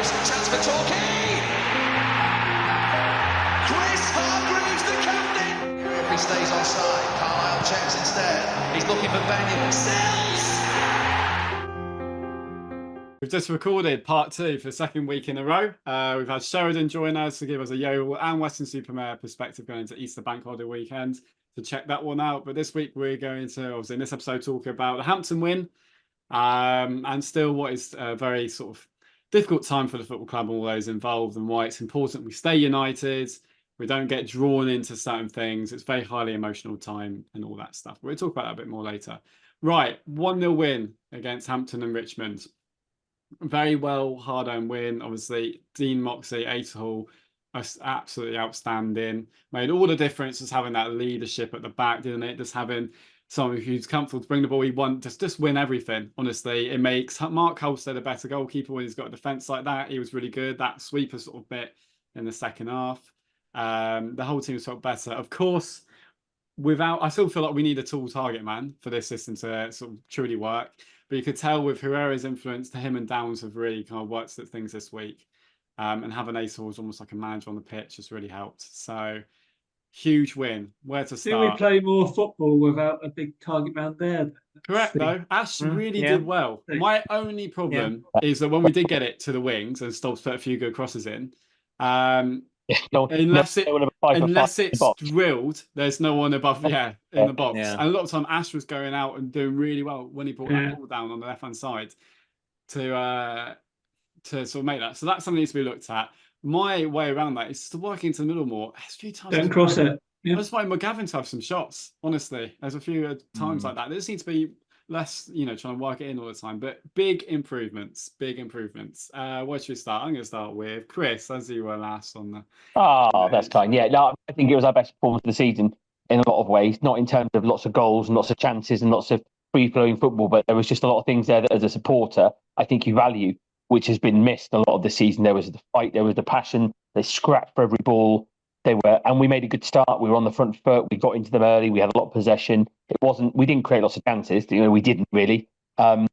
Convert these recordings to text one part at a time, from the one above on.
Chance for Torquay. Chris Hargreaves, the captain. If he stays offside, Carlisle checks instead. He's looking for Benny. Sills. We've just recorded part 2 for the second week in a row. We've had Sheridan join us to give us a Yeovil and Western-super-Mare perspective going into Easter Bank Holiday weekend, to check that one out. But this week we're going to, obviously in this episode, talk about the Hampton win, and still what is a very sort of difficult time for the football club and all those involved, and why it's important we stay united, we don't get drawn into certain things. It's a very highly emotional time and all that stuff. We'll talk about that a bit more later. Right, 1-0 win against Hampton and Richmond. Very well, hard-earned win. Obviously, Dean Moxey, Hall, absolutely outstanding. Made all the difference just having that leadership at the back, didn't it? Just having someone who's comfortable to bring the ball. He won, just win everything. Honestly, it makes Mark Holstead a better goalkeeper when he's got a defence like that. He was really good. That sweeper sort of bit in the second half. The whole team felt better. Of course, I still feel like we need a tall target man for this system to sort of truly work. But you could tell with Herrera's influence, him and Downs have really kind of worked at things this week. And having Hall as almost like a manager on the pitch has really helped. So, huge win. Where to start? Do we play more football without a big target man there? Correct, though. Ash really did well. My only problem is that when we did get it to the wings and Stubbs put a few good crosses in, unless it's drilled, there's no one above, in the box. And a lot of time, Ash was going out and doing really well when he brought that ball down on the left-hand side to sort of make that. So that's something that needs to be looked at. My way around that is to work into the middle more. A few times, don't cross it. I just want McGavin to have some shots. Honestly, there's a few times like that. There just needs to be less, trying to work it in all the time. But big improvements. Where should we start? I'm going to start with Chris, as you were last on the. Oh, that's kind. Yeah, no, I think it was our best performance of the season in a lot of ways. Not in terms of lots of goals and lots of chances and lots of free-flowing football, but there was just a lot of things there that, as a supporter, I think you value, which has been missed a lot of the season. There was the fight, there was the passion. They scrapped for every ball. And we made a good start. We were on the front foot. We got into them early. We had a lot of possession. We didn't create lots of chances. We didn't really. But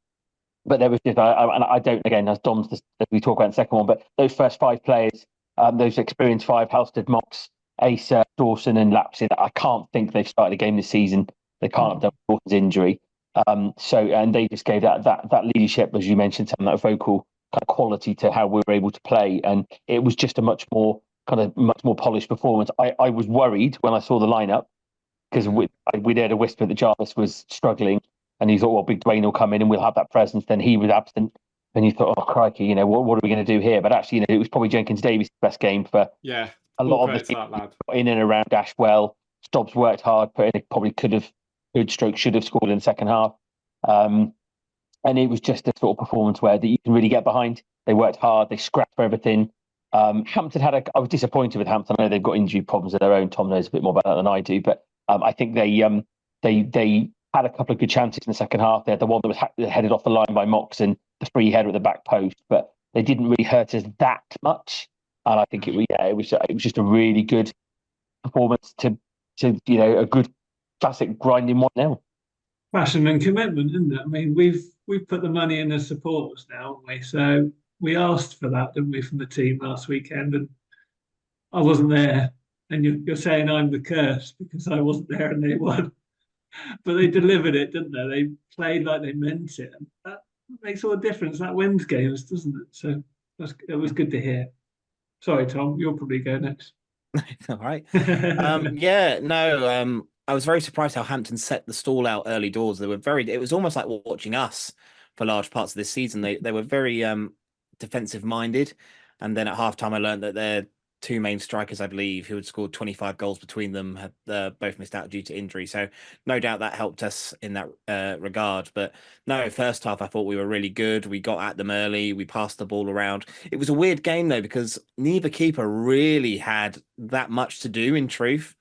there was just, and I don't, again, as Dom's, as we talk about in the second one, but those first 5 players, those experienced 5, Halstead, Mox, Asa, Dawson and Lapsey, I can't think they've started a game this season. They can't have done Dawson's injury. And they just gave that leadership, as you mentioned, some that vocal kind of quality to how we were able to play. And it was just a much more polished performance. I was worried when I saw the lineup because we'd heard a whisper that Jarvis was struggling, and you thought, well, Big Dwayne will come in and we'll have that presence. Then he was absent, and you thought, oh crikey, what are we going to do here? But actually, it was probably Jenkins Davies' best game for a lot of the team in and around Ashwell. Stobbs worked hard, but it probably should have scored in the second half. And it was just a sort of performance where that you can really get behind. They worked hard, they scrapped for everything. Hampton I was disappointed with Hampton. I know they've got injury problems of their own. Tom knows a bit more about that than I do, but I think they had a couple of good chances in the second half. They had the one that was headed off the line by Mox and the free header at the back post, but they didn't really hurt us that much. And I think it was just a really good performance to a good classic grinding 1-0. Passion and commitment, isn't it? I mean, we've put the money in as supporters now, haven't we? So we asked for that, didn't we, from the team last weekend? And I wasn't there. And you're saying I'm the curse because I wasn't there and they won. But they delivered it, didn't they? They played like they meant it. And that makes all the difference. That wins games, doesn't it? So it was good to hear. Sorry, Tom, you'll probably go next. All right. I was very surprised how Hampton set the stall out early doors. It was almost like watching us for large parts of this season. They were very defensive minded, and then at halftime I learned that their 2 main strikers, I believe, who had scored 25 goals between them, had both missed out due to injury. So no doubt that helped us in that regard. But no, first half I thought we were really good. We got at them early. We passed the ball around. It was a weird game though because neither keeper really had that much to do. In truth,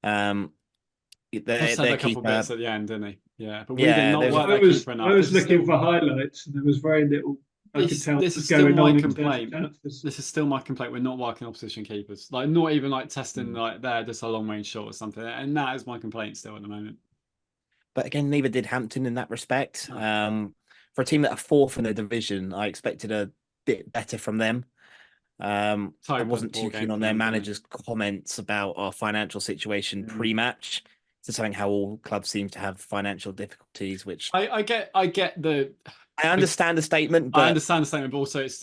He had a couple bits at the end, didn't he? Yeah, but we did not work that keeper enough. I was looking for highlights, and there was very little. This is still my complaint. This is still my complaint. We're not working opposition keepers, like not even like testing like they're just a long range shot or something, and that is my complaint still at the moment. But again, neither did Hampton in that respect. For a team that are 4th in the division, I expected a bit better from them. I Type wasn't of too poor keen game on from their them, isn't it? manager's comments about our financial situation Mm. pre-match. It's something how all clubs seem to have financial difficulties, which I get the I understand the statement, I but understand the statement, but also it's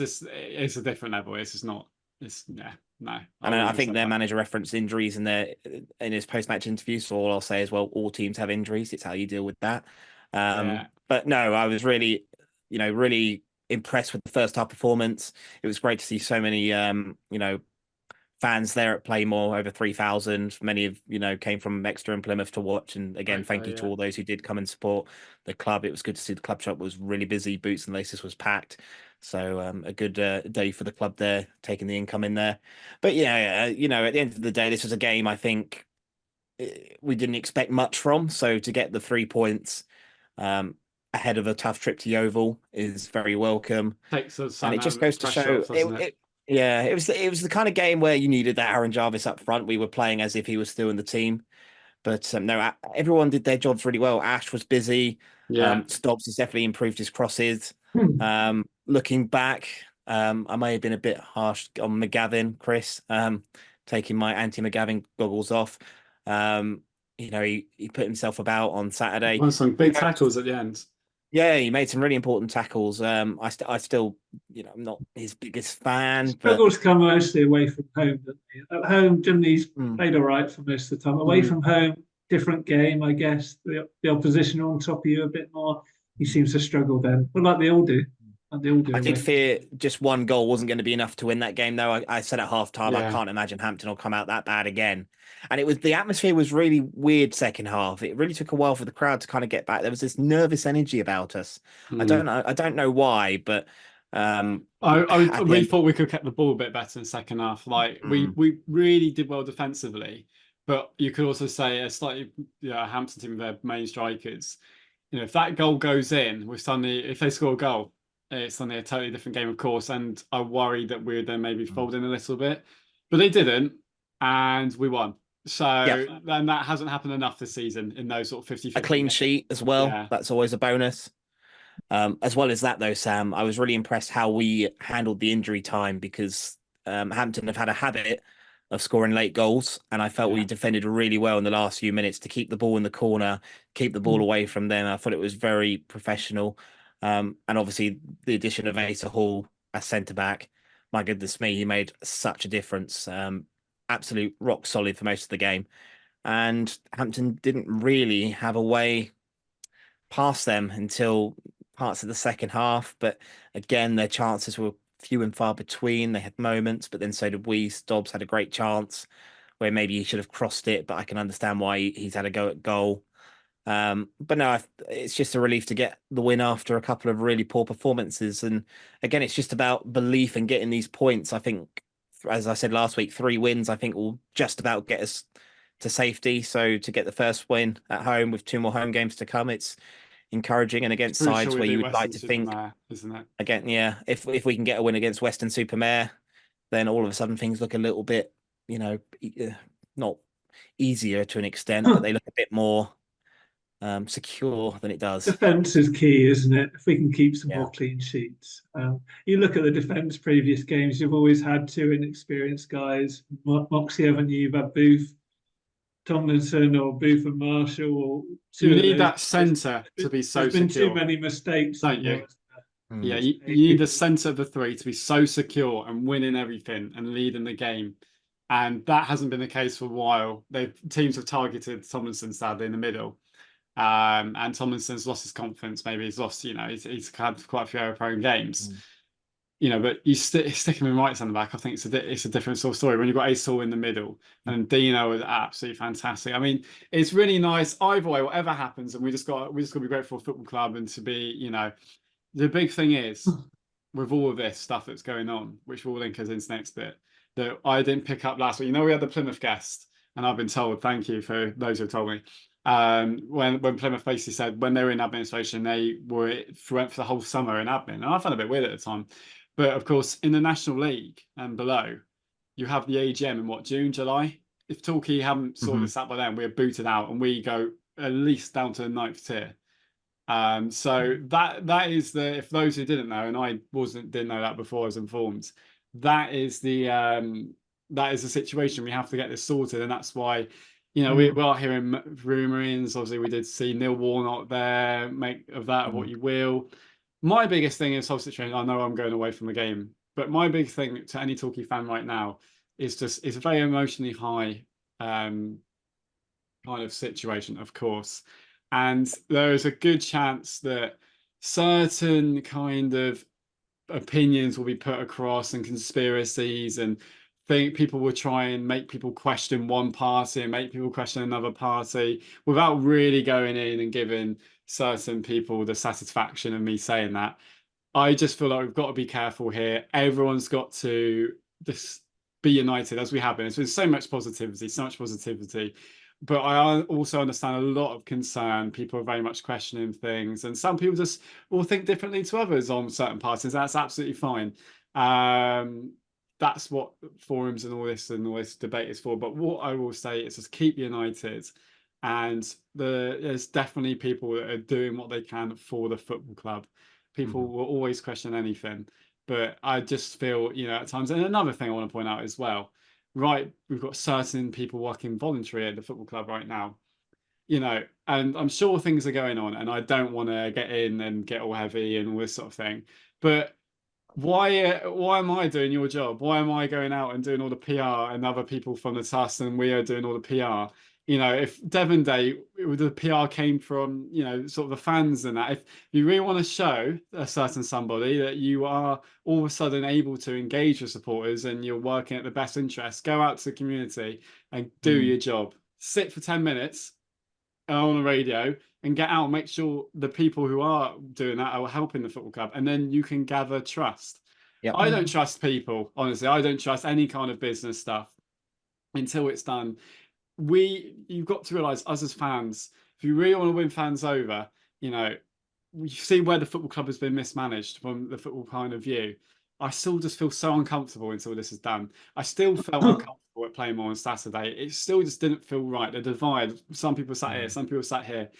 a different level. It's just not. It's no. and I wouldn't think say their that. manager referenced injuries in his post-match interview. So all I'll say is, well, all teams have injuries. It's how you deal with that. Yeah. But no, I was really, really impressed with the first half performance. It was great to see so many, fans there at Playmore, over 3,000. Many of came from Exeter and Plymouth to watch. And again, thank you to all those who did come and support the club. It was good to see the club shop was really busy. Boots and Laces was packed. So a good day for the club there, taking the income in there. But yeah, at the end of the day, this was a game I think we didn't expect much from. So to get the 3 points ahead of a tough trip to Yeovil is very welcome. Takes us And it just goes to show it was the kind of game where you needed that Aaron Jarvis up front. We were playing as if he was still in the team, but no, everyone did their jobs really well. Ash was busy. Yeah. Stobbs has definitely improved his crosses. Hmm. Looking back, I may have been a bit harsh on McGavin, Chris, taking my anti-McGavin goggles off. He put himself about on Saturday. Won some big tackles at the end. Yeah, he made some really important tackles. I still, I'm not his biggest fan. Struggles come mostly away from home, don't they? At home, Jimny's Mm. played all right for most of the time. Away from home, different game, I guess. The opposition on top of you a bit more. He seems to struggle then, but like they all do. Like they all do. I did away. fear just one goal wasn't going to be enough to win that game, though. I said at halftime, I Yeah. can't imagine Hampton will come out that bad again. And the atmosphere was really weird second half. It really took a while for the crowd to kind of get back. There was this nervous energy about us. I don't know why, but we thought we could keep the ball a bit better in the second half. Like we really did well defensively, but you could also say a slightly Hampton team with their main strikers. If that goal goes in, if they score a goal, it's suddenly a totally different game, of course. And I worry that we're then maybe folding a little bit, but they didn't, and we won. So then that hasn't happened enough this season in those sort of 50-50 a clean games. sheet as well. Yeah. That's always a bonus. As well as that, though, Sam, I was really impressed how we handled the injury time because Hampton have had a habit of scoring late goals, and I felt we defended really well in the last few minutes to keep the ball in the corner, keep the ball away from them. I thought it was very professional. And obviously the addition of Asa Hall as centre-back, my goodness me, he made such a difference. Absolute rock solid for most of the game. And Hampton didn't really have a way past them until parts of the second half. But again, their chances were few and far between. They had moments, but then so did we. Stobbs had a great chance where maybe he should have crossed it, but I can understand why he's had a go at goal. But no, it's just a relief to get the win after a couple of really poor performances. And again, it's just about belief and getting these points. I think, as I said last week, 3 wins, I think will just about get us to safety. So to get the first win at home with 2 more home games to come, it's encouraging. And against sides where you would like to think, isn't it? Again, yeah, if we can get a win against Western-super-Mare, then all of a sudden things look a little bit, not easier to an extent, but they look a bit more secure than it does. Defence is key, isn't it? If we can keep some more clean sheets. You look at the defence previous games, you've always had 2 inexperienced guys. Moxie Avenue, you've had Booth, Tomlinson, or Booth and Marshall. Or you need that centre to be so secure. There's been too many mistakes, don't you? Yeah, you need the centre of the 3 to be so secure and winning everything and leading the game. And that hasn't been the case for a while. Teams have targeted Tomlinson, sadly, in the middle. And Tomlinson's lost his confidence. Maybe he's lost, he's had quite a few error-prone games. But you stick him in right centre back. I think it's a different sort of story when you've got Ace in the middle and Dino is absolutely fantastic. I mean, it's really nice. Either way, whatever happens, and we just got to be grateful for football club and to be, the big thing is with all of this stuff that's going on, which will link us into next bit, that I didn't pick up last week. We had the Plymouth guest, and I've been told, thank you for those who have told me. When Plymouth basically said when they were in administration, they went for the whole summer in admin, and I found it a bit weird at the time. But of course, in the National League and below, you have the AGM in June, July. If Torquay hadn't sorted this out by then, we're booted out and we go at least down to the 9th tier. So that is if those who didn't know, and I didn't know that before I was informed, that is the situation. We have to get this sorted, and that's why, you know, we are hearing rumourings. Obviously, we did see Neil Warnock there. Make of that what you will. My biggest thing is whole situation. I know I'm going away from the game, but my big thing to any Torquay fan right now is just it's a very emotionally high kind of situation, of course, and there is a good chance that certain kind of opinions will be put across and conspiracies, and think people will try and make people question one party and make people question another party without really going in and giving certain people the satisfaction of me saying that. I just feel like we've got to be careful here. Everyone's got to just be united as we have been. It's been so much positivity. But I also understand a lot of concern. People are very much questioning things, and some people just will think differently to others on certain parties. That's absolutely fine. That's what forums and all this debate is for. But what I will say is just keep united, and there's definitely people that are doing what they can for the football club. People will always question anything, but I just feel, you know, at times. And another thing I want to point out as well, right, we've got certain people working voluntary at the football club right now, you know, and I'm sure things are going on, and I don't want to get in and get all heavy and all this sort of thing, but why am I doing your job? Why am I going out and doing all the PR and other people from the trust and we are doing all the PR? You know, if Devon Day, the PR came from, you know, sort of the fans and that. If you really want to show a certain somebody that you are all of a sudden able to engage with supporters and you're working at the best interest, go out to the community and do your job. Sit for 10 minutes on the radio and get out and make sure the people who are doing that are helping the football club, and then you can gather trust. I don't trust people, honestly. I don't trust any kind of business stuff until it's done. You've got to realize, us as fans, if you really want to win fans over, you know, you see where the football club has been mismanaged from the football point of view. I still just feel so uncomfortable until this is done. I still felt uncomfortable at Playmore on Saturday. It still just didn't feel right. The divide, some people sat here, some people sat here.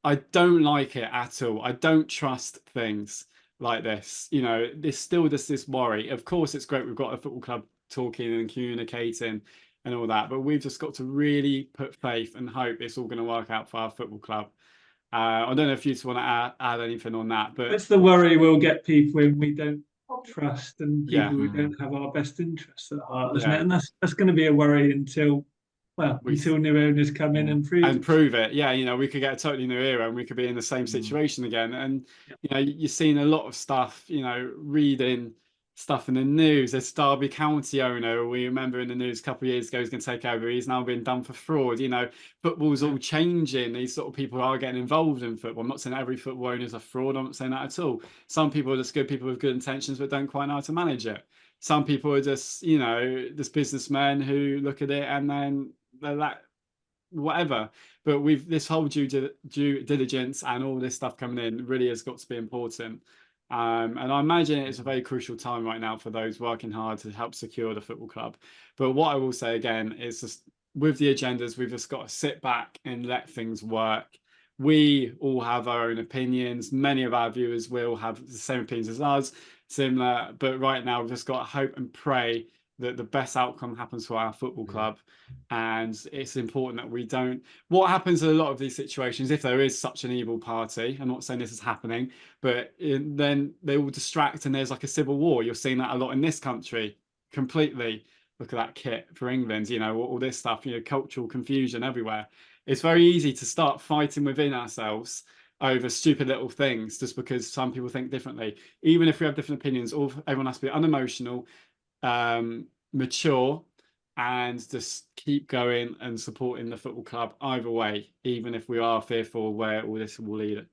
I don't like it at all. I don't trust things like this. You know, there's still just this worry. Of course, it's great we've got a football club talking and communicating and all that, but we've just got to really put faith and hope it's all going to work out for our football club. I don't know if you just want to add anything on that, but it's the worry we'll get people in we don't trust and people who don't have our best interests at heart, isn't it? And that's going to be a worry until new owners come in and prove it. Yeah, you know, we could get a totally new era and we could be in the same situation again. And you know, you've seen a lot of stuff, you know, reading stuff in the news. There's Derby County owner, we remember in the news a couple of years ago, he's going to take over. He's now been done for fraud. You know, football's all changing. These sort of people are getting involved in football. I'm not saying every football owner is a fraud. I'm not saying that at all. Some people are just good people with good intentions but don't quite know how to manage it. Some people are just, you know, just businessmen who look at it and then they're like, whatever. But with this whole due diligence and all this stuff coming in really has got to be important. And I imagine it's a very crucial time right now for those working hard to help secure the football club. But what I will say again is just with the agendas, we've just got to sit back and let things work. We all have our own opinions. Many of our viewers will have the same opinions as us, similar. But right now, we've just got to hope and pray that the best outcome happens for our football club. And it's important that we don't. What happens in a lot of these situations, if there is such an evil party, I'm not saying this is happening, but then they will distract and there's like a civil war. You're seeing that a lot in this country completely. Look at that kit for England, you know, all this stuff, you know, cultural confusion everywhere. It's very easy to start fighting within ourselves over stupid little things just because some people think differently. Even if we have different opinions, everyone has to be unemotional, mature, and just keep going and supporting the football club either way, even if we are fearful where all this will lead.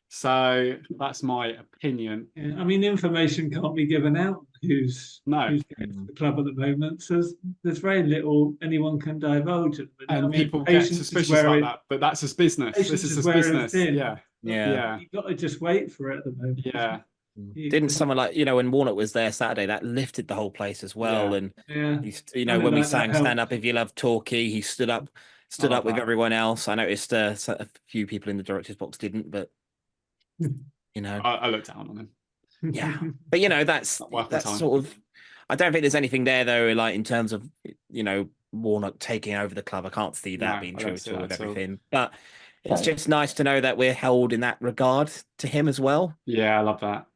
So that's my opinion. I mean, information can't be given out who's going to the club at the moment, so there's very little anyone can divulge it. And I mean, people get suspicious about that, but that's his business. This is his business. Yeah. You've got to just wait for it at the moment. Yeah. Didn't someone like, you know, when Warnock was there Saturday, that lifted the whole place as well. And he's, you know, when we sang "Stand Up If You Love Torquay," he stood up with everyone else. I noticed a few people in the director's box didn't, but you know, I looked down on him. Yeah, but you know, that's sort of. I don't think there's anything there though, like in terms of Warnock taking over the club. I can't see that No, being I true don't see at all that with at all. everything. But it's No. just nice to know that we're held in that regard to him as well. Yeah, I love that.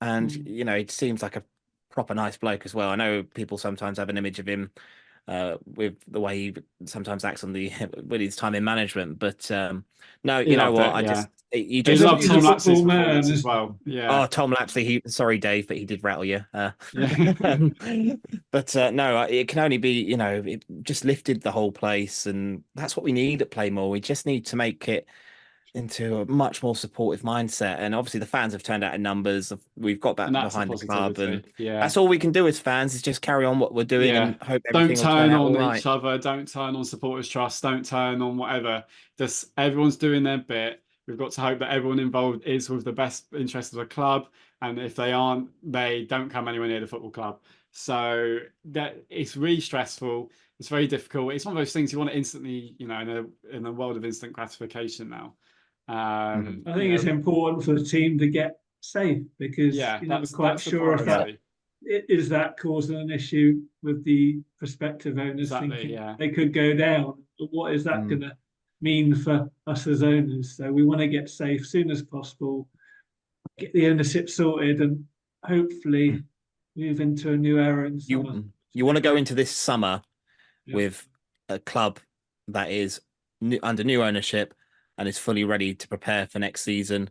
And it seems like a proper nice bloke as well. I know people sometimes have an image of him with the way he sometimes acts on the with his time in management, but no, He you know loved what? it, I yeah. just you He He's a, just loved he's Tom a Lapsley's football man, performance as isn't well. he? Yeah. oh, Tom Lapsley. Sorry, Dave, but he did rattle you. Yeah. But no, it can only be it just lifted the whole place, and that's what we need at Playmore. We just need to make it into a much more supportive mindset. And obviously the fans have turned out in numbers. We've got And that that's a behind the club, and positivity. Yeah. that's all we can do as fans is just carry on what we're doing Yeah. and hope Don't everything will turn turn out all on right. each other. Don't turn on supporters' trust. Don't turn on whatever. Just everyone's doing their bit. We've got to hope that everyone involved is with the best interest of the club. And if they aren't, they don't come anywhere near the football club. So that it's really stressful. It's very difficult. It's one of those things you want to instantly, in a world of instant gratification now. Mhm. I think it's important for the team to get safe because Yeah, you're never that's quite the sure if priority. is that causing an issue with the prospective owners Exactly, thinking yeah. they could go down. But what is that Mm. going to mean for us as owners? So we want to get safe soon as possible, get the ownership sorted, and hopefully move into a new era in the summer. You want to go into this summer Yeah. with a club that is under new ownership and is fully ready to prepare for next season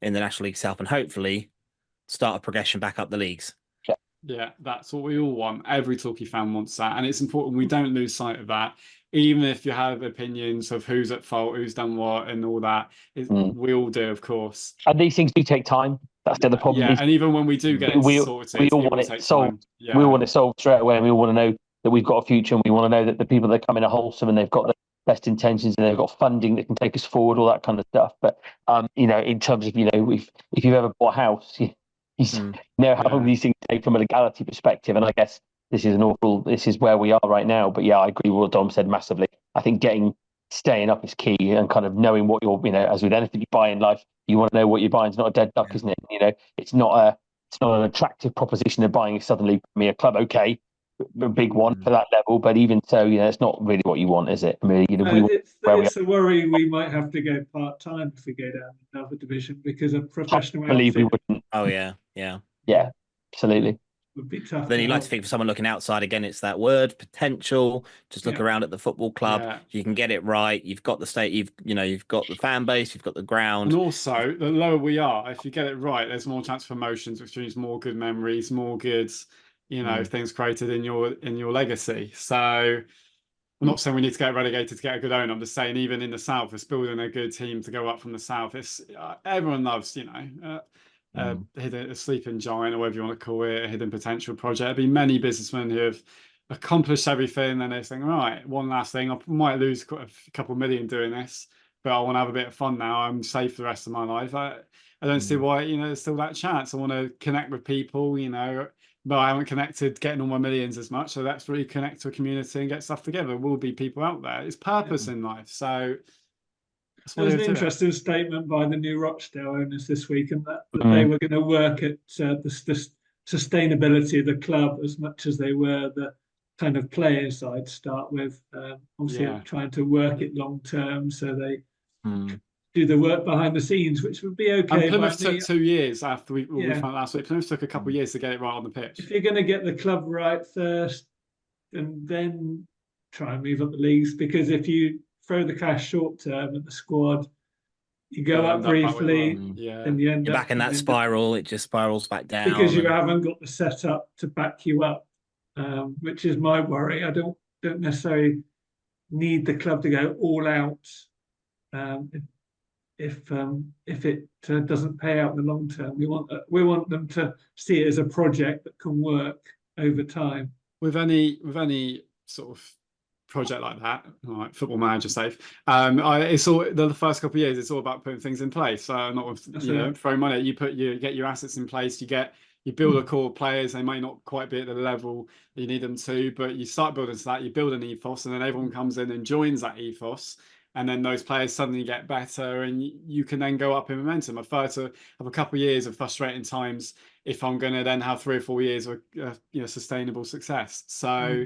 in the National League South, and hopefully start a progression back up the leagues. Yeah, that's what we all want. Every Torquay fan wants that. And it's important we don't lose sight of that. Even if you have opinions of who's at fault, who's done what, and all that, we all do, of course. And these things do take time. That's the other problem. Yeah, is and even when we do get it we sorted, all it want will it take solved. time. Yeah. We all want it solved straight away, and we all want to know that we've got a future, and we want to know that the people that come in are wholesome and they've got the best intentions and they've got funding that can take us forward, all that kind of stuff. But in terms of if you've ever bought a house, you know how long these things take from a legality perspective. And I guess this is where we are right now. But yeah, I agree with what Dom said massively. I think staying up is key, and kind of knowing what you're, as with anything you buy in life, you want to know what you're buying. It's not a dead duck, isn't it? It's not an attractive proposition of buying suddenly a club. Okay, a big one for that level, but even so, it's not really what you want, is it? I mean, it's a worry we might have to go part-time if we go down another division because a professional I believe we outfit wouldn't. Oh yeah, Absolutely. would be tough. Then you like to think for someone looking outside again, it's that word potential. Just look around at the football club. Yeah. You can get it right. You've got the state. You've got the fan base. You've got the ground. And also, the lower we are, if you get it right, there's more chance for promotions, which means more good memories, more good, things created in your legacy. So I'm not saying we need to get relegated to get a good owner. I'm just saying, even in the south, it's building a good team to go up from the south. It's everyone loves, a sleeping giant, or whatever you want to call it, a hidden potential project. There'll be many businessmen who have accomplished everything, and they think, right, one last thing, I might lose a couple million doing this, but I want to have a bit of fun now. I'm safe for the rest of my life. I don't see why, there's still that chance. I want to connect with people, but I haven't connected getting all my millions as much. So let's really connect to a community and get stuff together. There will be people out there. It's purpose in life. So there was an interesting statement by the new Rochdale owners this week, and that they were going to work at the sustainability of the club as much as they were the kind of players I'd start with. Obviously, trying to work it long term, so they do the work behind the scenes, which would be okay. And Plymouth took 2 years after we found last week. Plymouth took a couple of years to get it right on the pitch. If you're going to get the club right first, and then try and move up the leagues, because if you throw the cash short term at the squad, you go up briefly, and you end You're up back in that spiral. It just spirals back down because you haven't got the setup to back you up, which is my worry. I don't necessarily need the club to go all out if it doesn't pay out in the long term. We want them to see it as a project that can work over time. With any sort of project like that, like Football Manager safe, it's all the first couple of years. It's all about putting things in place. Not with throwing money. You get your assets in place. You build a core of players. They may not quite be at the level you need them to, but you start building to that. You build an ethos, and then everyone comes in and joins that ethos. and then those players suddenly get better, and you can then go up in momentum. I prefer to have a couple of years of frustrating times if I'm going to then have 3 or 4 years of sustainable success. So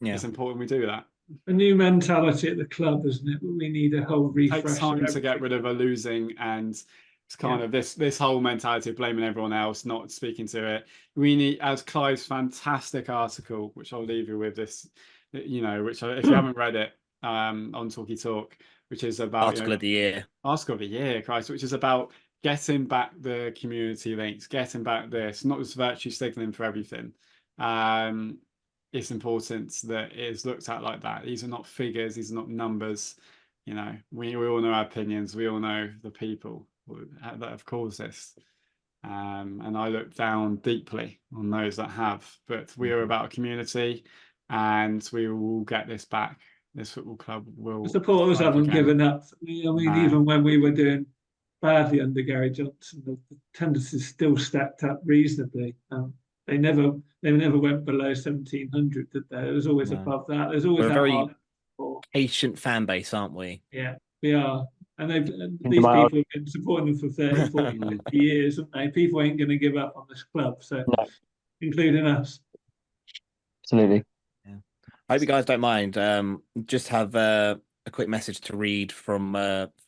it's important we do that. A new mentality at the club, isn't it? We need a whole refresh. It takes time to get rid of a losing, and it's kind of this whole mentality of blaming everyone else, not speaking to it. We need, as Clive's fantastic article, which I'll leave you with this, which if you haven't read it, on Talky Talk, which is about Article of the Year, Christ, which is about getting back the community links, getting back this, not just virtue signaling for everything. It's important that it is looked at like that. These are not figures, these are not numbers. We all know our opinions, we all know the people that have caused this. And I look down deeply on those that have, but we are about a community, and we will get this back. This football club will. The supporters haven't given up. Even when we were doing badly under Gary Johnson, the tendencies still stacked up reasonably. They never went below 1,700, did they? It was always above that. There's always We're that a very patient fan base, aren't we? Yeah, we are. And these people have been supporting them for 30, 40, 50 years, haven't they? People ain't going to give up on this club, so including us. Absolutely. Yeah. I hope you guys don't mind. Just have a quick message to read from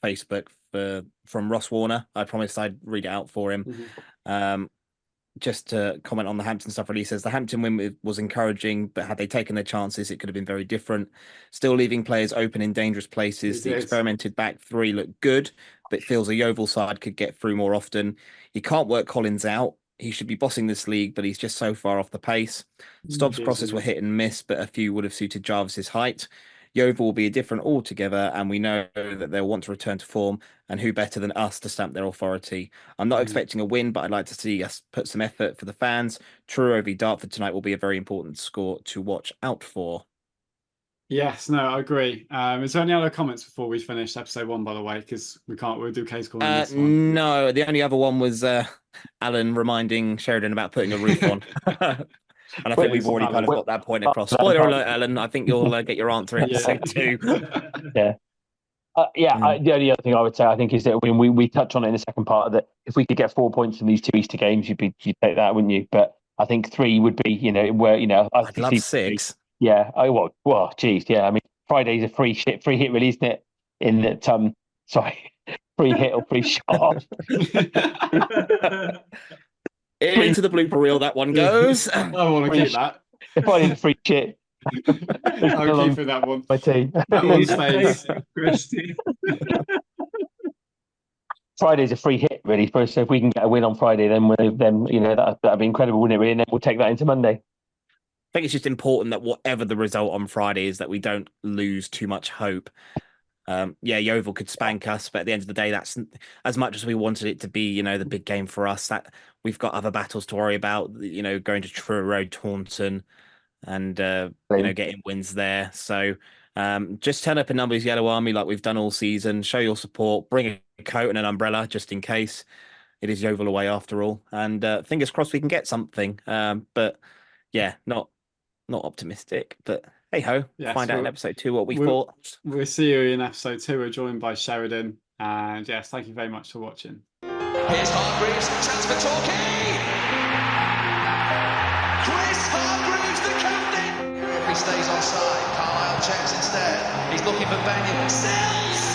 Facebook from Ross Warner. I promised I'd read it out for him. Just to comment on the Hampton stuff, really says the Hampton win was encouraging, but had they taken their chances, it could have been very different. Still leaving players open in dangerous places. The experimented back three looked good, but feels a Yeovil side could get through more often. You can't work Collins out. He should be bossing this league, but he's just so far off the pace. Stobbs' crosses were hit and miss, but a few would have suited Jarvis's height. Yeovil will be a different altogether, and we know that they'll want to return to form, and who better than us to stamp their authority. I'm not expecting a win, but I'd like to see us put some effort for the fans. Truro v Dartford tonight will be a very important score to watch out for. Yes, no, I agree. Is there any other comments before we finish episode 1, by the way? Because we'll do case calling this one. No, the only other one was Alan reminding Sheridan about putting a roof on. And I think we've already kind of got that point across. Spoiler alert, Alan. I think you'll get your answer in episode 2. Yeah. The only other thing I would say, I think, is that when we touch on it in the second part, that if we could get 4 points in these 2 Easter games, you'd take that, wouldn't you? But I think 3 would be, I'd love 6. Yeah. Geez. Yeah. I mean, Friday's a free hit, really, isn't it? In that, free hit or free shot. Into the blooper reel, that one goes. I want to keep that. Probably the free shit. I'll keep that one. My team. That one stays. Friday's a free hit, really, for us. So if we can get a win on Friday, then that'd be incredible, wouldn't it? Really, and then we'll take that into Monday. I think it's just important that whatever the result on Friday is, that we don't lose too much hope. Yeovil could spank us, but at the end of the day, that's as much as we wanted it to be, the big game for us. That we've got other battles to worry about, going to Truro, Taunton, and getting wins there. So just turn up in numbers, Yellow Army, like we've done all season. Show your support. Bring a coat and an umbrella just in case. It is Yeovil away after all, and fingers crossed we can get something. But yeah, not optimistic, but hey ho, find out in episode 2 what we thought. We'll see you in episode 2. We're joined by Sheridan, and yes, thank you very much for watching. Here's Hargreaves, chance for Torquay. Chris Hargreaves, the captain. If he stays onside, Carlisle checks instead. He's looking for Benjamin. Sells.